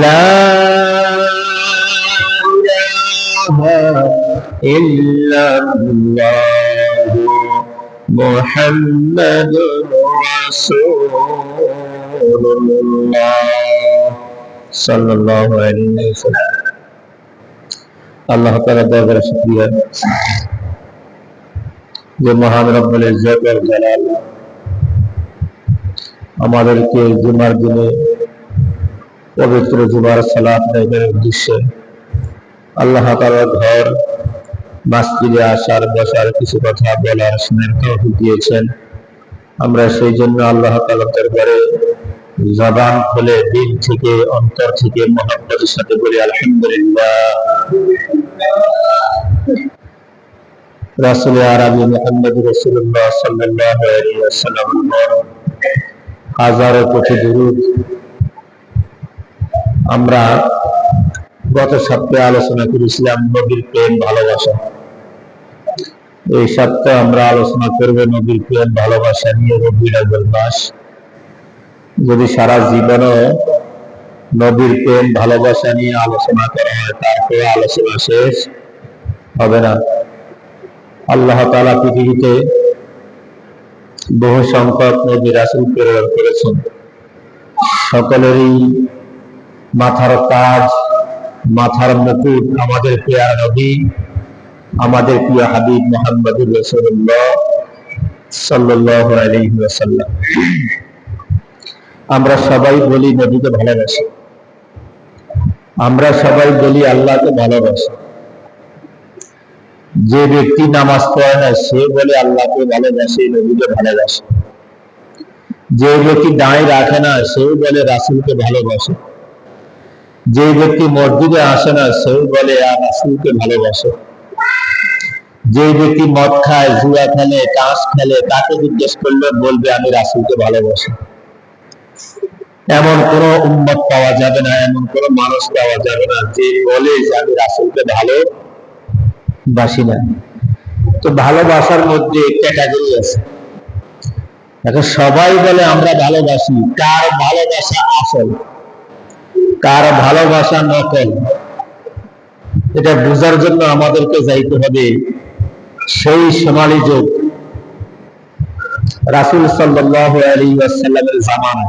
لا إله إلا الله محمد رسول الله صلى الله عليه وسلم। আল্লাহ তাআলার দরবারে শুকরিয়া যে মহান রব্বুল ইজ্জত ওয়াল জালাল আমাদেরকে জুমার দিনে পবিত্র জুমার সালাত আদায়ের উদ্দেশ্যে আল্লাহ তাআলার ঘর মসজিদে আসার বসার কিছু কথা বলার শোনার তৌফিক দিয়েছেন। আমরা সেই জন্য আল্লাহ তাআলার দরবারে জবান খুলে দিল থেকে অন্তর থেকে মহব্বতের সাথে বলি আলহামদুলিল্লাহ। রাসূল আরবি মুহাম্মদ রাসূলুল্লাহ সাল্লাল্লাহু আলাইহি ওয়াসাল্লামের উপর হাজারো কোটি দুরূদ। আমরা গত সপ্তাহে আলোচনা করেছিলাম নবীর প্রেম ভালোবাসা। এই সপ্তাহে আমরা আলোচনা করব নবীর প্রেম ভালোবাসা নিয়ে রবিউল আউয়াল মাস। যদি সারা জীবনও নবীর প্রেম ভালোবাসা নিয়ে আলোচনা করা হয় তারপরে আলোচনা শেষ হবে না। আল্লাহ তাআলা পৃথিবীতে বহু সংখ্যক নবী রাসূল প্রেরণ করেছেন। সকলেরই মাথার তাজ, মাথার মুকুট আমাদের প্রিয় নবী, আমাদের প্রিয় হাবিব মুহাম্মদুর রাসূলুল্লাহ সাল্লাল্লাহু আলাইহি ওয়াসাল্লাম। আমরা সবাই বলি নবীকে ভালোবাসি, আমরা সবাই বলি আল্লাহকে ভালোবাসি। যে ব্যক্তি নামাজ পড়ে না সে বলে আল্লাহকে ভালোবাসে, নবীকে ভালোবাসে। যে ব্যক্তি দাঁড়িয়ে রাখে না সে বলে রাসূলকে ভালোবাসে। যে ব্যক্তি মসজিদে আসে না সে বলে রাসূলকে ভালোবাসে। যে ব্যক্তি মদ খায়, জুয়া খেলে, তাস খেলে তাকে জিজ্ঞেস করলে বলবে আমি রাসূলকে ভালোবাসি। এমন কোন উম্মত পাওয়া যাবে না, এমন কোন মানুষ পাওয়া যাবে না যে বলে যে আমি রাসূলকে ভালোবাসি না। তো ভালোবাসার মধ্যে ক্যাটাগরি আছে। এখন সবাই বলে আমরা ভালোবাসি, কার ভালোবাসা আসল, কার ভালোবাসা নকল, এটা বোঝার জন্য আমাদেরকে যাইতে হবে সেই সোনালী যুগ রাসূল সাল্লাল্লাহু আলাইহি ওয়াসাল্লামের জামানা।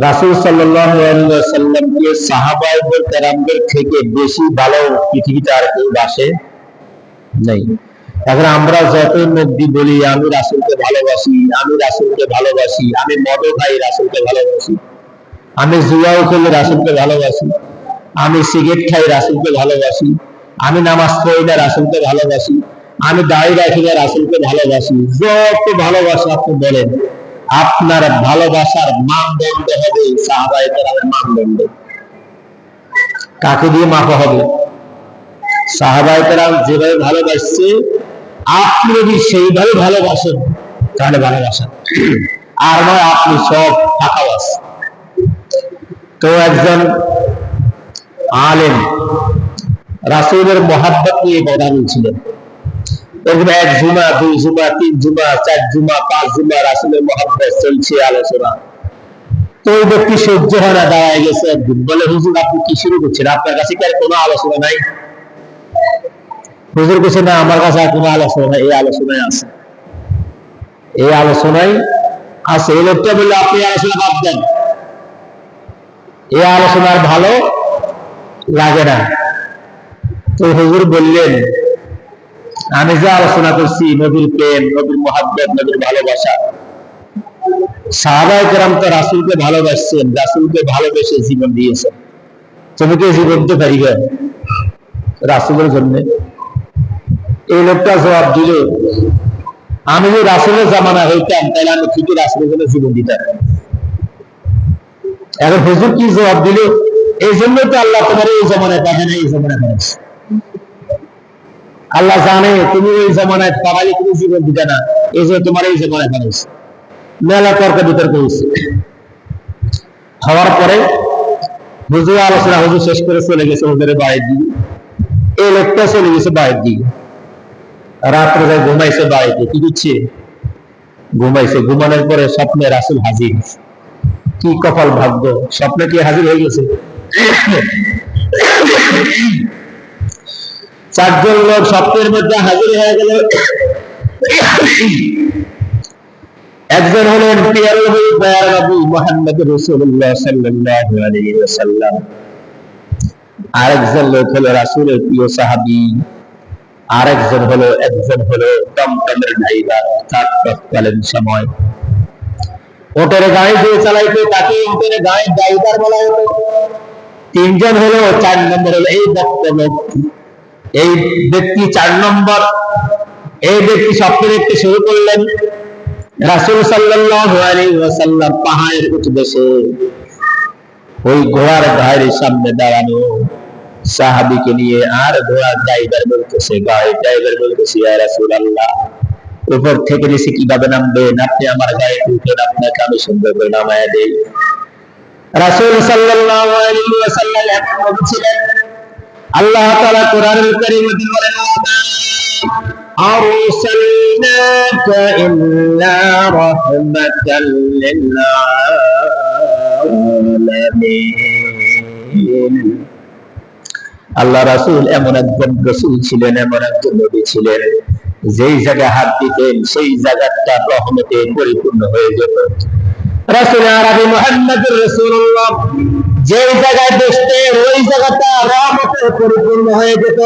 রাসূল সাল্লাল্লাহু আলাইহি ওয়াসাল্লামকে সাহাবায়ে কেরামদের থেকে বেশি ভালো পৃথিবীতে আর কেউ বাসে নাই। এখন আমরা যত নবী বলি আমি রাসূলকে ভালোবাসি, আমি রাসূলকে ভালোবাসি, আমি মদ খাই রাসূলকে ভালোবাসি, আমি জুয়াও খেলে রাসূলকে ভালোবাসি, আমি সিগারেট খাই রাসূলকে ভালোবাসি, আমি নামাজ পড়ি না রাসূলকে ভালোবাসি, আমি দাড়ি রাখি না রাসূলকে ভালোবাসি, যত ভালোবাসা আপনি বলেন, আপনার ভালোবাসার মানদণ্ড হবে সাহাবায়ে কেরামের মানদণ্ড। কাকে দিয়ে মাপা হবে? সাহাবায়ে কেরাম যেভাবে ভালোবাসছে আপনি যদি সেইভাবে ভালোবাসেন তাহলে ভালোবাসেন, আর নয় আপনি সব ফাঁকাবাজ। তো একজন আলেম রাসূলের মহব্বত নিয়ে কথা বলছিলেন। এক জুমা, দুই জুমা, তিন জুমা, চার জুমা, পাঁচ জুমা রাসূলের মহব্বত চলছে আলোচনা। তো ওই ব্যক্তি সহ্য হয় না, দাঁড়ায় গেছে একদিন, বলে হুজুর আপনি কি শুরু করছেন? আপনার কাছে কি আর কোনো আলোচনা নাই? হুজুর বলছে না আমার কাছে আর কোনো আলোচনা নাই, এই আলোচনায় আছে, এই আলোচনায় আছে। এই লোকটা বললে আপনি আলোচনা বাদ দেন, এই আলোচনা আর ভালো লাগে না। তো হুজুর বললেন আমি যে আলোচনা করছি নবীর প্রেম, নবীর মহব্বত, নবীর ভালোবাসা, সাহাবায়ে কেরাম তো রাসূলকে ভালোবাসছেন, রাসূলকে ভালোবেসে জীবন দিয়েছেন। তুমি কি জীবন দিতে পারিবে রাসূলের জন্য? এই লোকটা জবাব দিল আমি যদি রাসূলের জামানা হইতাম তাহলে আমি ঠিকই রাসূলের জন্য জীবন দিতাম। এখন হুজুর কি জবাব দিল? এই জন্য তো আল্লাহ তোমার এই জামানায় পাঠায় না, এই জামানায় পাঠাইছে। আল্লাহ জানে তুমি ওই জামানায় পাঠালে তুমি জীবন দিতে না, এই জন্য তোমার এই জামানায় পাঠাইছে। মেলা তর্ক বিতর্ক হয়েছে। হওয়ার পরে হুজুর আলোচনা হুজুর শেষ করে চলে গেছে হুজুরের বাড়ির দিকে। এই লোকটা চলে গেছে বাড়ির দিকে, রাত্রে যায় ঘুমাইছে বাড়িতে। কি করছে? ঘুমাইছে। ঘুমানোর পরে স্বপ্নে রাসূল হাজির। কি কপাল ভাগ্য, স্বপ্নে কি হাজির হয়ে গেছে? চারজন লোক স্বপ্নের মধ্যে হাজির হয়ে গেল। একজন হলেন প্রিয় নবী মুহাম্মদ রাসূলুল্লাহ সাল্লাল্লাহু আলাইহি ওয়াসাল্লাম, আরেকজন লোক হলো রাসূলের প্রিয় সাহাবী, আরেকজন হলো টমটমের ড্রাইভার, অর্থাৎ তৎকালীন সময় ওটের গাড়ি যে চালাইতো তাকে ওটের গাড়ির ড্রাইভার বলা হতো। তিনজন হলো, 4 নম্বর হলো এই বক্তব্য, এই ব্যক্তি 4 নম্বর। এই ব্যক্তি স্বপ্ন দেখতে শুরু করলেন রাসূল সাল্লাল্লাহু আলাইহি ওয়াসাল্লাম পাহাড়ের উৎদেশে ওই ঘোড়ার গাড়ির সামনে দাঁড়ানো সাহাবীকে নিয়ে, আর ঘোড়ার ড্রাইভার বলতেছে, গাড়ির ড্রাইভার বলতেছে, ইয়া রাসূলুল্লাহ, উপর থেকে নিচে কিভাবে নামবেন? আপনি আমার গায়ে উঠেন, আপনাকে আমি সুন্দর করে নামায়া দেই। রাসূল সাল্লাল্লাহু আলাইহি ওয়াসাল্লাম এমন বলছিলেন, আল্লাহ তাআলা কোরআনুল কারীমে বলেন, আরসালনাকা ইল্লা রাহমাতাল লিল আলামিন। আল্লাহ রাসূল এমন একজন রাসূল ছিলেন, এমন একজন নবী ছিলেন, যেই জায়গায় হাত দিতেন সেই জায়গাটা রহমতে পরিপূর্ণ হয়ে যেত। রাসূল আরবি মুহাম্মদুর রাসূলুল্লাহ যেই জায়গায় বসতেন ওই জায়গাটা রহমতে পরিপূর্ণ হয়ে যেত।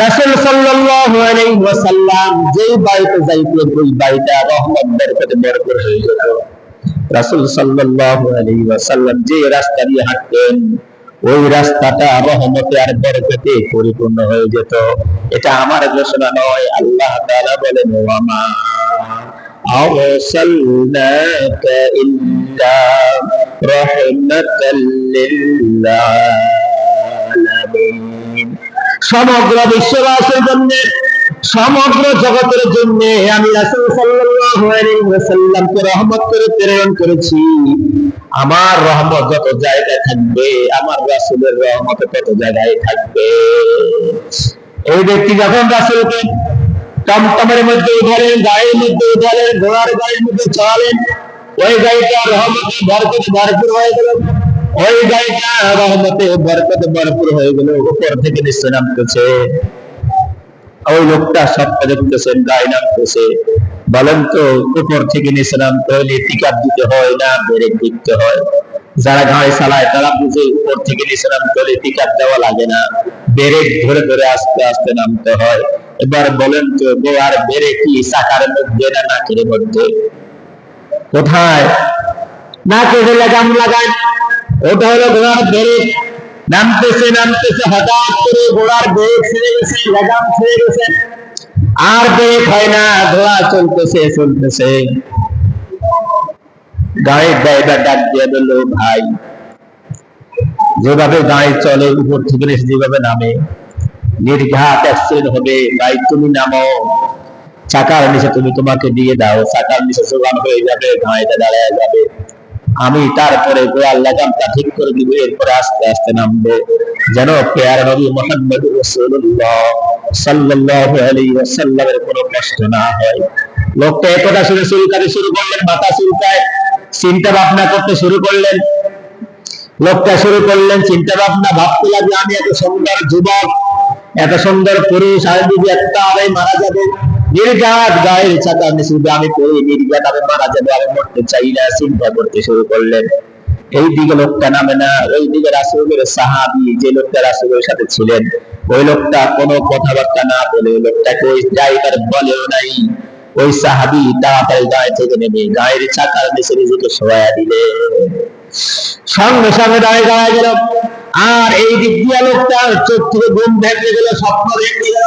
রাসূল সাল্লাল্লাহু আলাইহি ওয়াসাল্লাম যেই বাড়িতে যাইতেন ওই বাড়িটা রহমত বরকতে ভরপুর হয়ে যেত। রাসূল সাল্লাল্লাহু আলাইহি ওয়াসাল্লাম যে রাস্তা দিয়ে হাঁটতেন ওই রাস্তাটা রহমতে আর বরকতে পরিপূর্ণ হয়ে যেত। এটা আমার ঘোষণা নয়, আল্লাহ তাআলা বলেন, ওয়ামা আরসালনাকা ইল্লা রাহমাতাল লিল আলামিন। সমগ্র বিশ্ববাসীর জন্য, সমগ্র জগতের জন্য আমি রাসূল সাল্লাল্লাহু আলাইহি ওয়াসাল্লামকে রহমত করে প্রেরণ করেছি। আমার রহমত যত জায়গায় থাকবে, আমার রাসূলের রহমত তত জায়গায় থাকবে। এই ব্যক্তি যখন রাসূলকে টমটমের মধ্যে উঠালেন, গাড়ির মধ্যে উঠালেন, ঘোড়ার গাড়ির মধ্যে চড়ালেন, ওই গাড়িটা রহমতে বরকতে ভরপুর হয়ে গেল। ওই গাড়িটা রহমতে বরকতে ভরপুর হয়ে গেল। উপর থেকে নিচে নামতেছে, ওই লোকটা স্বপ্ন দেখতেছেন, গাড়ি নামতেছে। বলেন তো, উপর থেকে নিচে নামতে হলে পিকআপ দিতে হয় না ব্রেক দিতে হয়? যারা গাড়ি চালায় তারা বুঝে উপর থেকে নিচে নামতে হলে পিকআপ দেওয়া লাগে না, ব্রেক ধরে ধরে আস্তে আস্তে নামতে হয়। এবার বলেন তো, গোয়ার ব্রেক কি চাকার মধ্যে না নাকের মধ্যে? কোথায়? নাকে লাগাম লাগায়, ওটা হলো ঘোড়ার ব্রেক। নামতেছে নামতেছে, হঠাৎ করে ঘোড়ার ব্রেক ছেড়ে গেছে, লাগাম ছেড়ে গেছে, আর ব্রেক হয় না, ঘোড়া চলতেছে চলতেছে। গাড়ির ড্রাইভার ডাক দিয়ে বলল, ভাই, যেভাবে গাড়ি চলে উপর থেকে যেভাবে নামে, নির্ঘাত অ্যাক্সিডেন্ট হবে, ভাই তুমি নামো, চাকার নিচে তুমি তোমাকে দিয়ে দাও, চাকার নিচে জোগান হয়ে যাবে, গাড়িটা দাঁড়ায় যাবে, আমি তারপরে গোয়াল লাগামটা ঠিক করে দিব, এরপরে আস্তে আস্তে নামবো, যেন পেয়ারা নবী মুহাম্মদুর রাসূলুল্লাহ সাল্লাল্লাহু আলাইহি ওয়াসাল্লামের কোনো কষ্ট না হয়। লোকটা একথা শুনে চুলকাতে শুরু করলেন, মাথা চুলকায়, চিন্তা ভাবনা করতে শুরু করলেন। লোকটা শুরু করলেন চিন্তা ভাবনা, ভাবতে লাগলো, আমি এত সুন্দর যুবক, এত সুন্দর পুরুষ, আমি যদি একটা আমি মারা যাবো, নির্ঘাত গায়ের চাকার নিচে আমি পড়ি, নির্ঘাত আমি মারা যাবো, আমি মরতে চাই না, চিন্তা করতে শুরু করলেন। এই দিকে লোকটা নামে না, ওই দিকে রাসূলের সাহাবী যে লোকটা রাসূলের সাথে ছিলেন, ওই লোকটা কোনো কথাবার্তা না বলে, লোকটাকে ওই ড্রাইভার বলেও নাই, ওই সাহাবী তাড়াতাড়ি গাড়ি থেকে নেমে গায়ের চাকার নিচে নিজেকে শোয়া দিলে, সঙ্গে সঙ্গে দাঁড়ায় গেল। আর এই দিক দিয়ে লোকটা চোখ থেকে ঘুম ভেঙে গেল, স্বপ্ন ভেঙে গেল।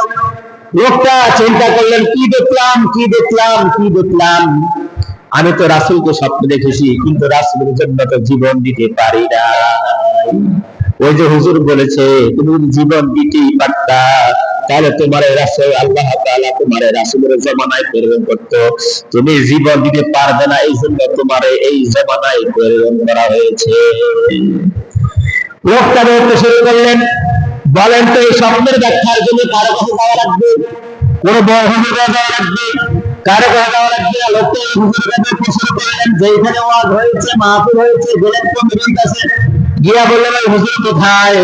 লোকটা চিন্তা করলেন, কি দেখলাম কি দেখলাম কি দেখলাম, আমি তো রাসূলকে স্বপ্ন দেখেছি, কিন্তু রাসূলের জন্য তো জীবন দিতে পারি না। ওই যে হুজুর বলেছে তুমি যদি জীবন দিতেই পারতা, তাহলে তোমার রাসূল, আল্লাহ তাআলা তোমার রাসূলের জমানায় প্রেরণ করতো, তুমি জীবন দিতে পারবে না, এই জন্য তোমার এই জমানায় প্রেরণ করা হয়েছে। লোকটা বলতে শুরু করলেন, বলেন তো এই স্বপ্নের ব্যাখ্যার জন্য কারো কাছে যাওয়া লাগবে? কোন বড় হুজুর যাওয়া লাগবে? কারো কথা দেওয়া লাগবে না। লোকটা হুজুরের কাছে প্রশ্ন করলেন, যেখানে ওয়াজ হয়েছে, মাহফিল হয়েছে, গেলেন কমিটির কাছে, গিয়া বললেন ওই হুজুর কোথায়?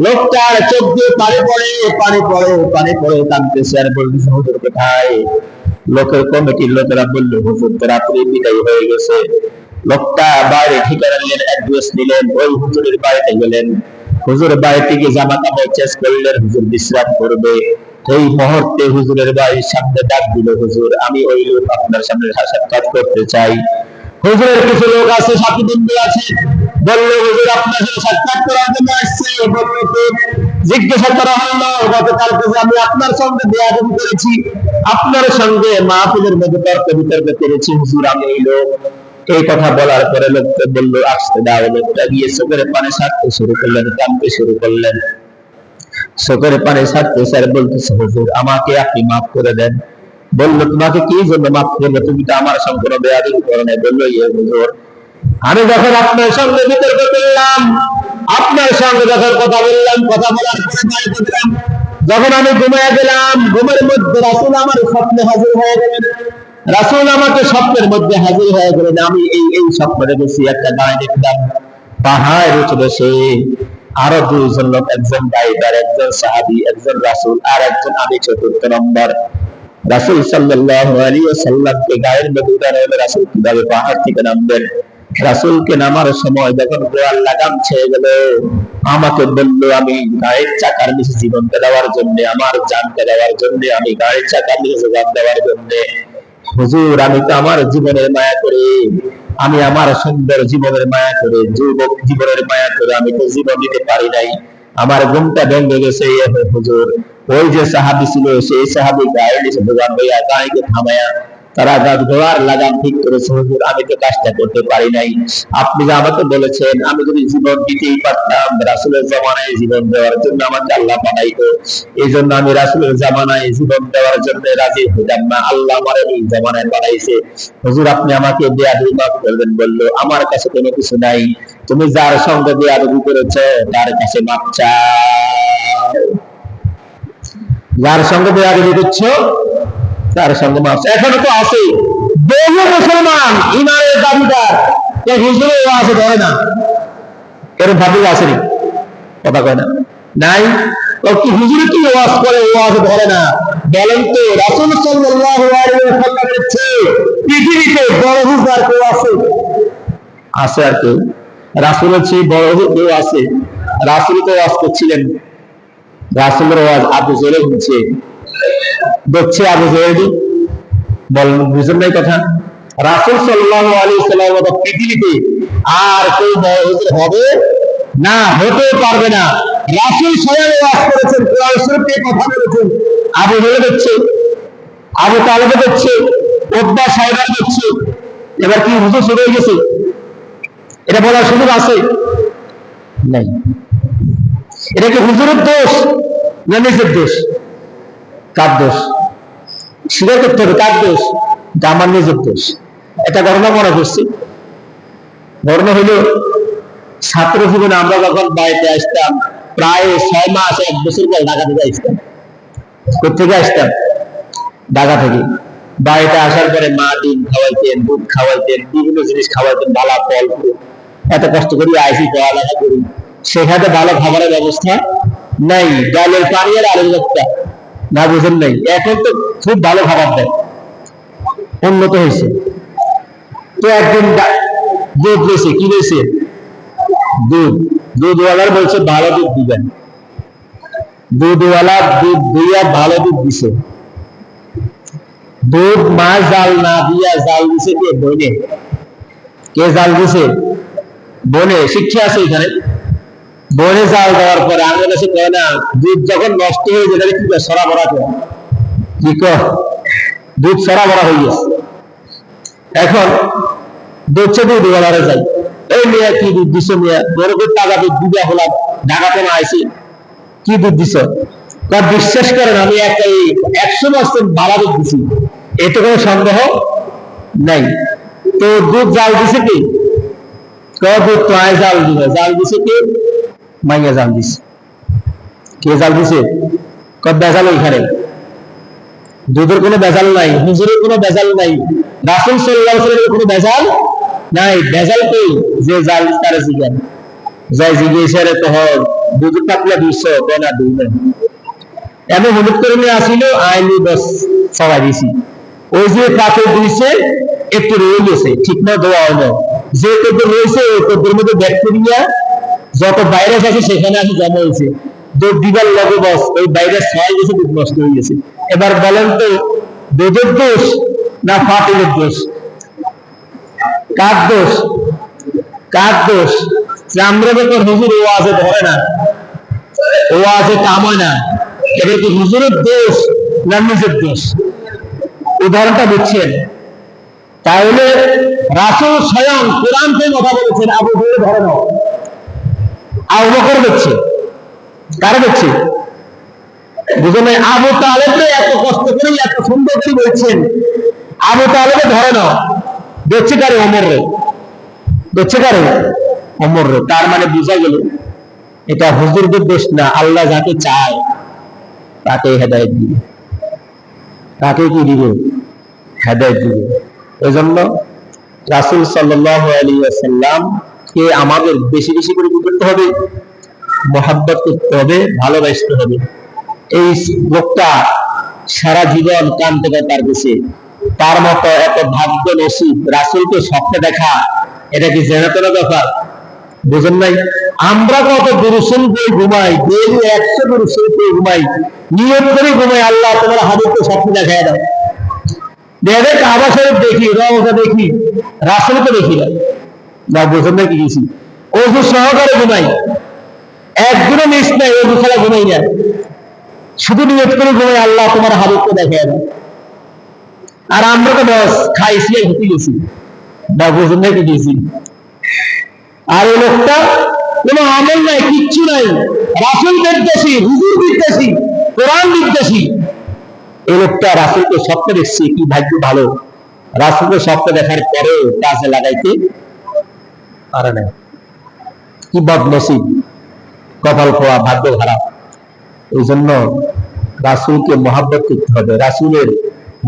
লোকটার চোখ দিয়ে পানি পড়ে, পানি পড়ে, পানি পড়ে, কাঁদতেছে আর বলতেছে হুজুর কোথায়? লোকের কমিটির লোকেরা বললো হুজুর তো রাত্রে বিদায় হয়ে গেছে। লোকটা বাইরে ঠিকানা নিলেন, অ্যাড্রেস নিলেন, ওই হুজুরের বাড়িতে গেলেন। হুজুরের বাড়ি থেকে জামা কাপড় চেঞ্জ করলেন, হুজুর বিশ্রাম করবে। এই মুহূর্তে হুজুরের বাড়ির সামনে ডাক দিল, হুজুর আমি ওই লোক আপনার সামনে সাক্ষাৎ করতে চাই। হুজুরের কিছু লোক আছে, সাথী বন্ধু আছে, বললো হুজুর আপনার সাথে সাক্ষাৎ করার জন্য আসছে। বললো তো জিজ্ঞাসা করা হলো, গতকালকে যে আমি আপনার সঙ্গে বেয়াদবি করেছি, আপনার সঙ্গে মাহফিলের মধ্যে তর্ক বিতর্ক করেছি, হুজুর আমি এই লোক। এই কথা বলার পরে লোকটা বললো আসতে দাও। লোকটা গিয়ে চোখের পানি ছাড়তে শুরু করলেন, কাঁদতে শুরু করলেন। চোখের পানি ছাড়তে স্যার বলতেছে হুজুর আমাকে আপনি মাফ করে দেন। বললো তোমাকে কি জন্য মাফ করবো, তুমি তো আমার সঙ্গে কোনো বেয়াদবি করো নাই। বললো ইয়ে হুজুর, আমি যখন আপনার সঙ্গে বিতর্ক করলাম, আপনার সঙ্গে যখন কথা বললাম, কথা বলার পরে দায়িত্ব দিলাম, যখন আমি ঘুমিয়ে গেলাম, ঘুমের মধ্যে রাসূল আমার স্বপ্নে হাজির হয়ে গেলেন। রাসূল আমাকে স্বপ্নের মধ্যে হাজির হয়ে গেলেন। আমি এই স্বপ্ন দেখেছি, একটা গায়ে দেখলাম পাহাড়ের উঁচু দেশে আরো দুইজন লোক, একজন ড্রাইভার, একজন সাহাবী, একজন রাসূল আর একজন আমি চতুর্থ নম্বর। রাসূল সাল্লাল্লাহু আলাইহি ওয়াসাল্লামকে গায়ের মধ্যে উঠানো হলো। রাসূল কিভাবে পাহাড় থেকে নামবেন? রাসূলকে নামার সময় যখন গোয়াল লাগাম ছেড়ে গেল, আমাকে বললো আমি গায়ের চাকার নিচে জীবনটা দেওয়ার জন্য, আমার জানটা দেওয়ার জন্য, আমি গায়ের চাকার নিচে জান দেওয়ার জন্য। হুজুর আমি তো আমার জীবনের মায়া করে, আমি আমার সুন্দর জীবনের মায়া করে, যুবক জীবনের মায়া করে আমি তো জীবন দিতে পারি নাই। আমার ঘুমটা ভেঙে গেছে। হুজুর ওই যে সাহাবী ছিল, সেই সাহাবী গায়ের নিচে দোকান হইয়া গাড়িকে থামায়া তারা ঘোড়ার লাগাম ঠিক করেছে। হুজুর আমি তো কাজটা করতে পারি নাই। আপনি যে আমাকে বলেছেন আমি যদি জীবন দিতেই পারতাম, রাসূলের জামানায় জীবন দেওয়ার জন্য আমাকে আল্লাহ পাঠাইতো, এই জন্য আমি রাসূলের জামানায় জীবন দেওয়ার জন্য রাজি হইতাম না। আল্লাহ আমার এই জামানায় পাঠাইছে। হুজুর আপনি আমাকে বেয়াদবি মাফ করবেন। বললো আমার কাছে কোনো কিছু নাই, তুমি যার সঙ্গে বেয়াদবি করেছ তার কাছে মাফ চাও। যার সঙ্গে বেয়াদবি করছো তার সঙ্গে মাফ। এখনো তো আছে বহু মুসলমান ইমানের দাবিদার, হুজুরের ওয়াজ ধরে না। এরকম ভাবলে আসেনি, কথা কয় না, নাই। ও কি হুজুরে কি ওয়াজ করে, ওয়াজ ধরে না? বলেন তো রাসূল সাল্লাল্লাহু আলাইহি ওয়াসাল্লামের চেয়ে পৃথিবীতে বড় হুজুর আর কেউ আছে? আছে আর কেউ? রাসূলের চেয়ে বড় হুজুর কেউ আছে? রাসূল তো ওয়াজ করছিলেন, রাসূলের ওয়াজ আবু জেহেল শুনছে, দেখছে আবু জেহেল। বলেন বুঝেন নাই কথা? রাসূল সাল্লাল্লাহু আলাইহি ওয়াসাল্লামের মতো পৃথিবীতে আর কেউ বড় হুজুর হবে না, হতে পারবে না। রাসূল স্বয়ং ওয়াজ করেছেন, কোরআন শরীফে কথা বলেছেন। আবু জেহেল দেখছে, আবু তালেব দেখছে, উতবা সাইবা দেখছে। এবার কি হুজুর শুরু হয়ে গেছে? এটা বলার সুযোগ আছে? নাই। এটা কি হুজুরের দোষ না নিজের দোষ? কার দোষ? স্বীকার করতে হবে কার দোষ? এটা আমার নিজের দোষ। একটা ঘটনা মনে করছি। ঘটনা হইল ছাত্র জীবনে আমরা যখন বাড়িতে আসতাম, প্রায় 6 মাস 1 বছর পর ঢাকা থেকে আসতাম। কোথেকে আসতাম? ঢাকা থেকে। বাড়িতে আসার পরে মা ডিম খাওয়াইতেন, দুধ খাওয়াইতেন, বিভিন্ন জিনিস খাওয়াইতেন, ভালো ফল ফুল। এত কষ্ট করি আইসি পড়ালেখা করি, সেখানে ভালো খাবারের ব্যবস্থা নাই, ডালের পানি আর আলুর ভর্তা, না বুঝেন নাই? এখন তো খুব ভালো খাবার দেয়, উন্নত হয়েছে। তো একদিন দুধ দিয়েছে, কি দিয়েছে? দুধ। দুধওয়ালার বলছে ভালো দুধ দিবেন। দুধওয়ালা দুধ দিয়া ভালো দুধ দিছে। দুধ মা জাল না দিয়া জাল দিছে কে? বনে। কে জাল দিছে? বনে। শিক্ষা আছে এখানে। বনে জাল দেওয়ার পরে আঙুল এসে কয় না, দুধ যখন নষ্ট হয়ে যায় কি কয়? সরা ভরা কয়। কি কয়? দুধ সরা ভরা হয়ে গেছে। এখন দুধ দুধওয়ালারে যাই, এই মেয়া কি দুধ দিছ? মেয়া বরফের তাজা দুধ দিবা হলাম, ঢাকাতে না আইসি, কি দুধ দিছ? তার বিশ্বাস করেন আমি একটা 100% ভালো দুধ দিছি, এতে কোনো সন্দেহ নাই। তো দুধ জাল দিছে কি? দুধ তো আয় জাল দিবে। জাল দিছে কি? মাইয়া জাল দিছে। কে জাল দিছে? বেজাল ওইখানে। দুধের কোনো ভেজাল নাই, হুজুরের কোনো ভেজাল নাই, রাসূল সাল্লাল্লাহু আলাইহি ওয়াসাল্লামের কোনো ভেজাল নাই। ভেজাল কই? যে জাল তার জিগান যাই জিজ্ঞেস রে তো দুধ পাতলা দিছো কোনা দুধ এমন হলুদ করে নিয়ে আসিল আইনি বস সবাই দিছি। ওই যে কাকে দিয়েছে একটু রয়ে গেছে, ঠিক না দেওয়া হলো, যে কদ্দুর রয়েছে ওই কদ্দুর মধ্যে ব্যাকটেরিয়া যত ভাইরাস আছে সেখানে আসে জমা হয়েছে, দুধ দিবার লগে বস ওই ভাইরাস ছয় গেছে, দুধ নষ্ট হয়ে গেছে। এবার বলেন তো দুধের দোষ না ফাটিলের দোষ? কার দোষ? কার দোষ? আমরা যখন হুজুর ও আছে ধরে না, ও আছে কামায় না, এবার কি হুজুরের দোষ না নিজের দোষ? উদাহরণটা বুঝছেন? তাহলে রাসূল স্বয়ং কোরআন থেকে কথা বলেছেন, আবু বকর ধরে নাও, আবু বকর দেখছে, কারে দেখছে? বুঝলেন? আবু তালেবকে এত কষ্ট করে এত সুন্দর করে বলছেন, আবু তালেবকে ধরে নাও, দেখছে কারে? ওমর রে দেখছে, কারে? ওমর রে। তার মানে বোঝা গেল এটা হুজুরদের দোষ না, আল্লাহ যাকে চায় তাকে হেদায়েত দিবে। তাকে কি দিবে? হেদায়েত দিবে। এজন্য রাসূল সাল্লাল্লাহু আলাইহি ওয়াসাল্লাম কে আমাদের বেশি বেশি করে কি করতে হবে? মহব্বত করতে হবে, ভালোবাসতে হবে। এই লোকটা সারা জীবন কাঁদতে তার কাছে, তার মতো এত ভাগ্য নসিব রাসূলকে স্বপ্নে দেখা, এটা কি জানাতের ব্যাপার? বুঝেন নাই? আমরা কত দুরূদ করে ঘুমাই, ডেইলি 100 দুরূদ করে ঘুমাই, নিয়ত করে ঘুমাই, আল্লাহ তোমার হাবিবকে স্বপ্নে দেখায় দাও। দেখে কাবা শরীফ দেখি, রওজা দেখি, রাসূলকে দেখি না। বুঝেন না কি কিছু? ওযু সহকারে ঘুমাই, একদিনও মিস নাই, ওযু ছাড়া ঘুমাই না, শুধু নিয়ত করে ঘুমাই, আল্লাহ তোমার হাবিবকে দেখায় দাও। আর আমরা তো বস খাইছি আর ঘুমিয়ে গেছি না। বুঝেন না কি কিছু? আর এই লোকটা কোনো আমল নাই, কিচ্ছু নাই, রাসূল বিদ্বেষী, হুজুর বিদ্বেষী, কোরআন বিদ্বেষী। এই লোকটা রাসূলকে স্বপ্নে দেখছে, কি ভাগ্য ভালো, রাসূলকে স্বপ্নে দেখার পরেও কাজে লাগাইতে পারে না। কি বদনসিব, কপাল খোয়া, ভাগ্য খারাপ। এই জন্য রাসূলকে মহব্বত করতে হবে। রাসূলের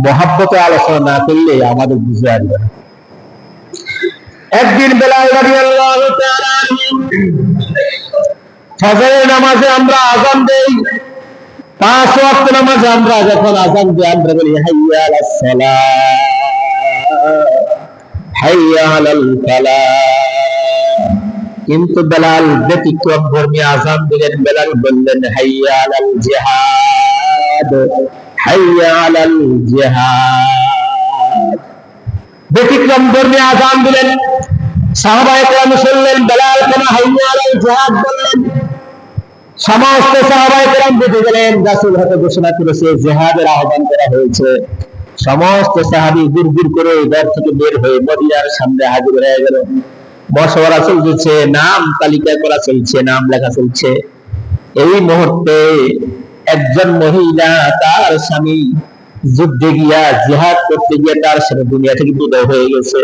মহব্বতে আলোচনা না করলে আমাদের বুঝে আসবে না। একদিন বেলাল রাদিয়াল্লাহু তাআলা ফজরের নামাজে আমরা আযান দেই, 5 ওয়াক্ত নামাজে আমরা যখন আযান দিই আমরা বলি হাইয়া আলাস সালাহ, হাইয়া আলাল ফালাহ। কিন্তু বেলাল ব্যতিক্রম ধর্মী আযান দিলেন, বেলাল বললেন হাইয়া আলাল জিহাদ, হাইয়া আলাল জিহাদ। ব্যতিক্রম ধর্মী আযান দিলেন, সাহাবায়ে কেরাম শুনলেন, বেলাল কেন হাইয়া আলাল জিহাদ বললেন? সমস্ত সাহাবায়ে কেরাম বুঝে গেলেন রাসূল হয়তো ঘোষণা করেছে জিহাদের আহ্বান করা হয়েছে। সমস্ত সাহাবী গুড়গুড় করে ঘর থেকে বের হয়ে মদিনার সামনে হাজির হয়ে গেল। মশওয়ারা চলছে, নাম তালিকা করা চলছে, নাম লেখা চলছে। এই মুহূর্তে একজন মহিলা তার স্বামী যুদ্ধে গিয়া জিহাদ করতে গিয়ে তার সাথে দুনিয়া থেকে বিদায় হয়ে গেছে।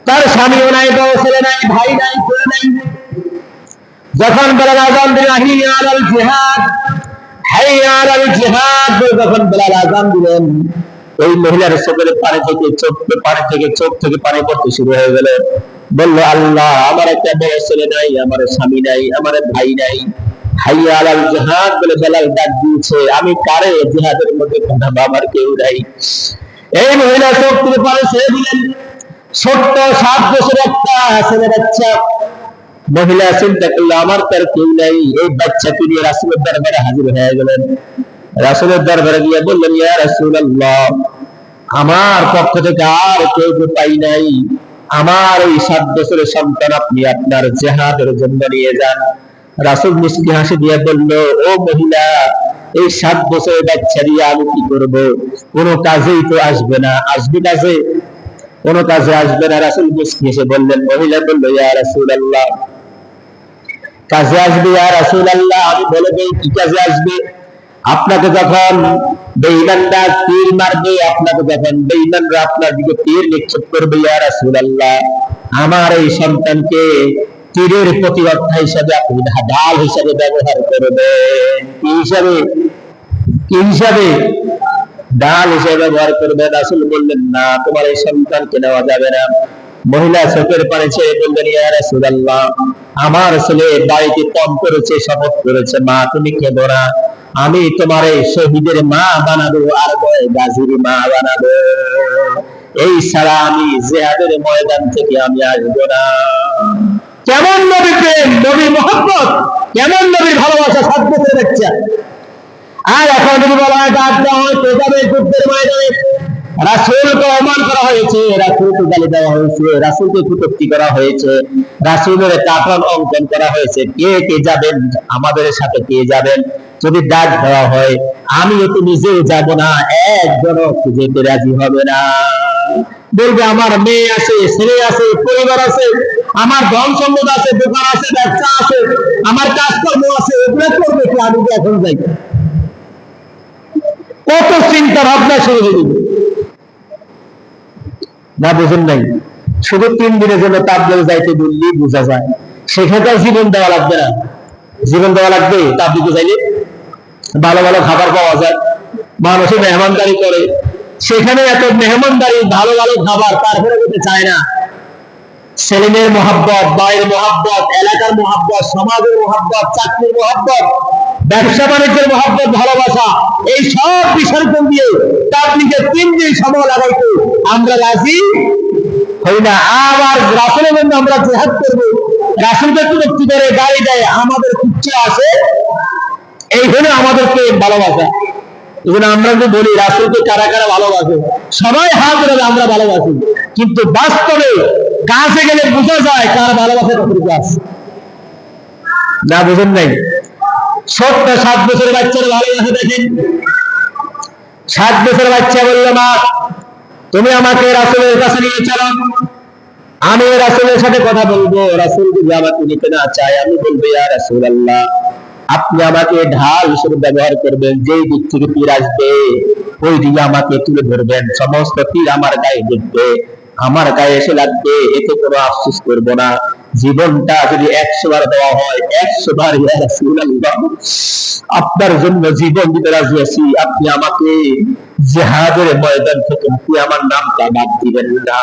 তার স্বামীও নাই, বউ ছেলে নাই, ভাই নাই, ছেলে নাই। যখন বেলাল আযান দিলেন হাইয়া আলাল জিহাদ, হাইয়া আলাল জিহাদ, যখন বেলাল আযান দিলেন, ওই মহিলার চোখের পানি থেকে চোখ থেকে পানি পড়তে শুরু হয়ে গেল। বলল, আল্লাহ, আমার একটা বউ ছেলে নাই, আমার স্বামী নাই, আমার ভাই নাই। হাইয়া আলাল জিহাদ বলে বেলাল ডাক দিয়েছে, আমি কারে জিহাদের মধ্যে পাঠাবো? আমার কেউ নাই। এই মহিলা চোখ থেকে পানি ছেড়ে দিলেন। ছোট্ট 7 বছরের একটা ছেলে বাচ্চা। মহিলা চিন্তা করলো, আমার তার কেউ নাই, এই বাচ্চাকে নিয়ে রাসূলের দরবারে হাজির হয়ে গেলেন। রাসূলের দরবারে গিয়ে বললেন, ইয়া রাসূলুল্লাহ, আমার পক্ষ থেকে আর কেউ পাই নাই, আমার এই 7 বছরের সন্তান আপনি আপনার জিহাদের জন্য নিয়ে যান। রাসূল মিষ্টি হাসি দিয়ে বলল, ও মহিলা, এই 7 বছরের বাচ্চা দিয়ে আমি কি করব? কোনো কাজেই তো আসবে না। আসবে কাজে? কোনো কাজে আসবে না। রাসূল মিষ্টি হেসে বললেন, মহিলা বলল, ইয়া রাসূলুল্লাহ, কাজে আসবে। ইয়া রাসূলুল্লাহ, আমি বলে দেই কি কাজে আসবে? আপনাকে যখন বেঈমানরা তীর মারবে, আপনাকে যখন বেঈমানরা আপনার দিকে তীর নিক্ষেপ করবে, ইয়া রাসূলুল্লাহ, আমার এই সন্তানকে তীরের প্রতিরক্ষা হিসাবে আপনি ঢাল হিসাবে ব্যবহার করবেন। কি হিসাবে? কি হিসাবে? ডাল হিসেবে ব্যবহার করবে। রাসূল বললেন, না, তোমার এই সন্তানকে নেওয়া যাবে না। মহিলা চোখের পানি ছেড়ে বললেন, ইয়া রাসূলুল্লাহ, আমার ছেলে বাড়িতে পণ করেছে, শপথ করেছে, মা তুমি কেঁদো না, আমি তোমার এই শহীদের মা বানাবো, আর গাজীর মা বানাবো, এই ছাড়া আমি জিহাদের ময়দান থেকে আমি আসবো না। কেমন নবী প্রেম, নবীর মহব্বত, কেমন নবীর ভালোবাসা, 7 বছরের বাচ্চা। আর এখন যদি বলা হয় ডাক দেওয়া হয় কেতাবের যুদ্ধের ময়দানে, রাসূলকে অপমান করা হয়েছে, রাসূলকে গালি দেওয়া হয়েছে, রাসূলকে কটূক্তি করা হয়েছে, রাসূলের কাফন অঙ্কন করা হয়েছে, কে কে যাবেন, আমাদের সাথে কে যাবেন? যদি ডাক দেওয়া হয়, আমি তো নিজে যাব না, একজনও যেতে রাজি হবে না। বলবে আমার মেয়ে আছে, ছেলে আছে, পরিবার আছে, আমার ধন সম্পদ আছে, দোকান আছে, ব্যবসা আছে, আমার কাজকর্ম আছে, এগুলো করবে কি, আমি এখন যাই? কত চিন্তা ভাবনা শুরু হয়ে যাবে না, বুঝেন নাই? শুধু 3 দিনের জন্য তাবলিগে যাইতে বললি বোঝা যায়, সেখানে জীবন দেওয়া লাগবে না? জীবন দেওয়া লাগবে? তাবলিগে যাইলে ভালো ভালো খাবার পাওয়া যায়, মানুষের মেহমানদারি করে, সেখানে এত মেহমানদারি, ভালো ভালো খাবার, তারপরে করতে চায় না। ছেলেমেয়ের মহাব্বত, বাড়ির মহাব্বত, এলাকার মহাব্বত, সমাজের মহাব্বত, চাকরির মহাব্বত, ব্যবসা বাণিজ্যের মহাব্বত, ভালোবাসা, এই সব বিসর্জন দিয়ে তাবলিগে 3 দিন সময় লাগাইতে আমরা রাজি হই না। আবার রাসূলের জন্য আমরা জিহাদ করব, রাসূলকে কটূক্তি করে গালি দেয়, আমাদের কুচ্চা আসে, এই হলো আমাদেরকে ভালোবাসা। এজন্য আমরা যদি বলি রাসূলকে কারা কারা ভালোবাসে, সবাই হাত ধরে আমরা ভালোবাসি, কিন্তু বাস্তবে কাছে গেলে বোঝা যায় কার ভালোবাসা কতটুকু আছে। না, বুঝেন নাই? ছোট্ট 7 বছরের বাচ্চার ভালোবাসা দেখেন। 7 বছরের বাচ্চা বলল, মা তুমি আমাকে রাসূলের কাছে নিয়ে চলো, আমি রাসূলের সাথে কথা বলবো। রাসূল যদি আমাকে নিতে না চায়, আমি বলবো, ইয়া রাসূলুল্লাহ, আপনি আমাকে ঢাল হিসেবে ব্যবহার করবেন, যেই দিক থেকে তীর আসবে ওই দিকে আমাকে তুলে ধরবেন, সমস্ত তীর আমার গায়ে দেখবে, আমার গায়ে এসে লাগবে, এতে কোনো আফসোস করব না। জীবনটা যদি 100 বার দেওয়া হয়, 100 বার ইয়া রাসূলুল্লাহ আপনার জন্য জীবন দিতে রাজি আছি, আপনি আমাকে জিহাদের ময়দান থেকে আপনি আমার নামটা বাদ দিবেন না।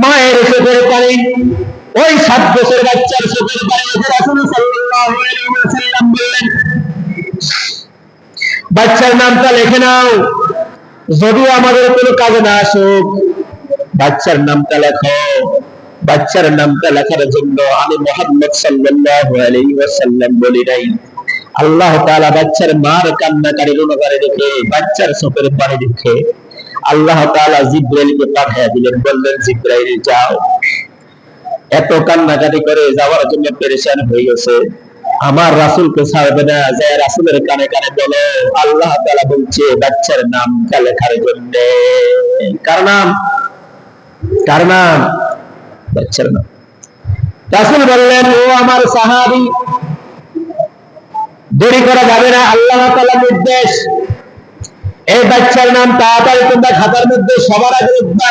মায়ের চোখের পানি, ওই 7 বছরের বাচ্চার চোখের পানি রাসূল সাল্লাল্লাহু আলাইহি ওয়াসাল্লাম বললেন, বাচ্চার নামটা লিখে নাও, যদিও আমাদের কোনো কাজে না আসুক, বাচ্চার নামটা লেখো। বাচ্চার নামটা লেখার জন্য আমি মুহাম্মদ সাল্লাল্লাহু আলাইহি ওয়াসাল্লাম বলি নাই, আল্লাহ তাআলা বাচ্চার মার কান্নাকারী রুনকারী দেখে, বাচ্চার চোখের পানি দেখে আল্লাহ তাআলা জিবরাইলকে পাঠিয়ে দিলেন, বললেন, জিবরাইল যাও, এত কান্নাকাটি করে যাওয়ার জন্য পেরেশান হয়ে গেছে, আমার রাসূলকে ছাড়বে না, যে রাসূলের কানে কানে বলো আল্লাহ তাআলা বলছে বাচ্চার নামটা লেখার জন্য। কার নাম? কার নাম? বাচ্চার নাম। রাসূল বললেন, ও আমার সাহাবী, দেরি করা যাবে না, আল্লাহ তাআলার নির্দেশ, এই বাচ্চার নাম তাড়াতাড়ি তোমরা খাতার মধ্যে সবার আগে লিখবা।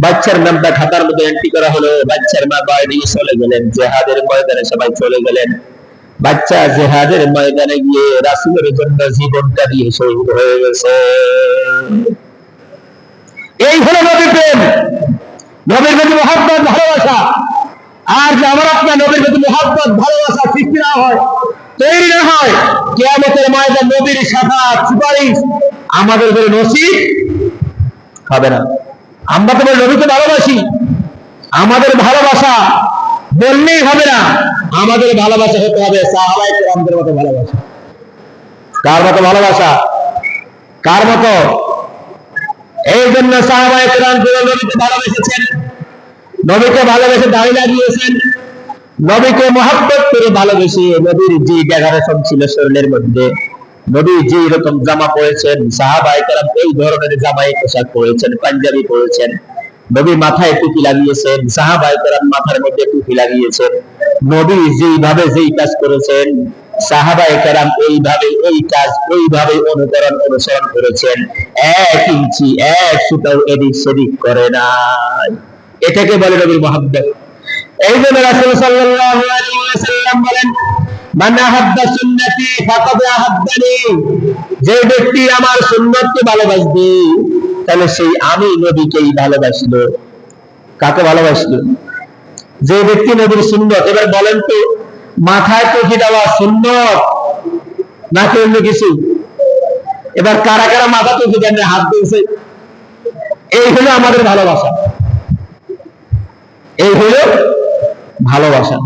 বাচ্চার নামটা খাতার মধ্যে এন্ট্রি করা হলো। বাচ্চার মা বাড়ি নিয়ে চলে গেলেন, জিহাদের ময়দানে সবাই চলে গেলেন। বাচ্চা জিহাদের ময়দানে গিয়ে রাসূলের জন্য জীবনটা দিয়ে শহীদ হয়ে গেছে। এই হলো নবীর প্রেম, নবীর প্রতি মহব্বত, ভালোবাসা। আর যে আমার আপনার নবীর প্রতি মহব্বত, ভালোবাসা সৃষ্টি না হয়, তৈরি না হয়, কিয়ামতের ময়দানে নবীর শাফাআত, সুপারিশ আমাদের উপরে নসিব হবে না। আমরা তো নবীকে ভালোবাসি, আমাদের ভালোবাসা বললেই হবে না, আমাদের ভালোবাসা হতে হবে সাহাবায়ে কেরামদের মতো ভালোবাসা। কার মতো ভালোবাসা? কার মতো? এই জন্য সাহাবায়ে কেরাম নবীকে ভালোবেসেছেন, নবীকে ভালোবেসে দাড়ি লাগিয়েছেন, নবীকে মহব্বত করে ভালোবেসে নবীর যে ডেকোরেশন ছিল শরীরের মধ্যে, নবী যে রকম জামা পরেছেন, সাহাবায়ে কেরাম এই ধরনের জামাই পোশাক পরেছেন, পাঞ্জাবি পরেছেন, নবী মাথায় টুপি লাগিয়েছেন, সাহাবায়ে কেরাম মাথার মধ্যে টুপি লাগিয়েছেন, নবী যেইভাবে যেই কাজ করেছেন সাহাবায়ে কেরাম এইভাবে এই কাজ ওইভাবে অনুসরণ করেছেন, 1 ইঞ্চি 1 সুতাও এদিক সেদিক করে নাই। এটাকে বলে নবীর মহব্বত। এই জন্য রাসূল সাল্লাল্লাহু আলাইহি ওয়াসাল্লাম বলেন, মান আহাব্বা সুন্নতি ফাকাদ আহাব্বানি, যে ব্যক্তি আমার সুন্নতকে ভালোবাসবে তাহলে সেই আমি নবীকেই ভালোবাসলো। কাকে ভালোবাসলো? যে ব্যক্তি নবীর সুন্নত। এবার বলেন তো, মাথায় টুপি দেওয়া সুন্নত নাকি অন্য কিছু? এবার কারা কারা মাথা টুপি দেন, হাত দিয়েছে? এই হলো আমাদের ভালোবাসা, এই হলো ভালোবাসা।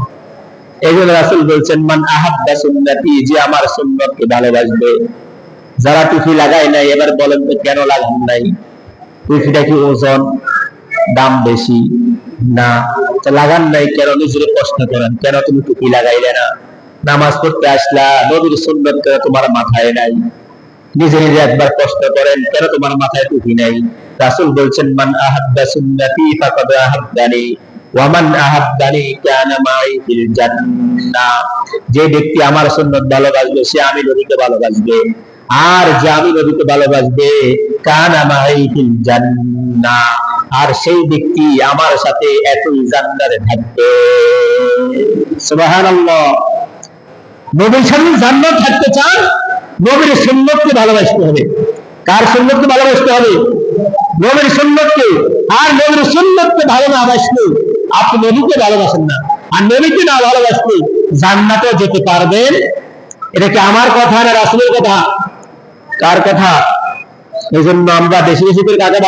এই জন্য রাসূল বলছেন, মান আহাব্বা সুন্নতি, যে আমার সুন্নতকে ভালোবাসবে। যারা টুপি লাগায় নাই, এবার বলেন তো কেন লাগান নাই? টুপিটা কি ওজন, দাম বেশি? না। লাগান নাই কেন? নিজের প্রশ্ন করেন, কেন তুমি টুপি লাগাইলে না? নামাজ পড়তে আসলা, নবীর সুন্নত কেন তোমার মাথায় নাই? নিজে নিজে একবার প্রশ্ন করেন, কেন তোমার মাথায় টুপি নাই? রাসূল বলছেন, মান আহাব্বা সুন্নতি ফাকাদ আহাব্বানি ওয়া মান আহাব্বানি কানা মাই ফিল জান্নাহ, যে ব্যক্তি আমার সুন্নত ভালোবাসবে সে আমি নবীকে ভালোবাসবে, আর যে আমি নবীকে ভালোবাসবে কানা মাই ফিল জান্নাহ, আর সেই ব্যক্তি আমার সাথে একই জান্নাতে থাকবে। সুবহানাল্লাহ। নবীর সাথে জান্নাত থাকতে চান, নবীর সুন্নতকে ভালোবাসতে হবে। কার সুন্নতকে ভালোবাসতে হবে? নবীর সুন্নতকে। আর নবীর সুন্নতকে ভালো না বাসলে আপনি নবীকে ভালোবাসেন না, আর নবীকে না ভালোবাসলে জান্নাতে যেতে পারবেন? এটা কি আমার কথা না রাসূলের কথা? কার কথা? এই জন্য আমরা বেশি বেশি করে কাকে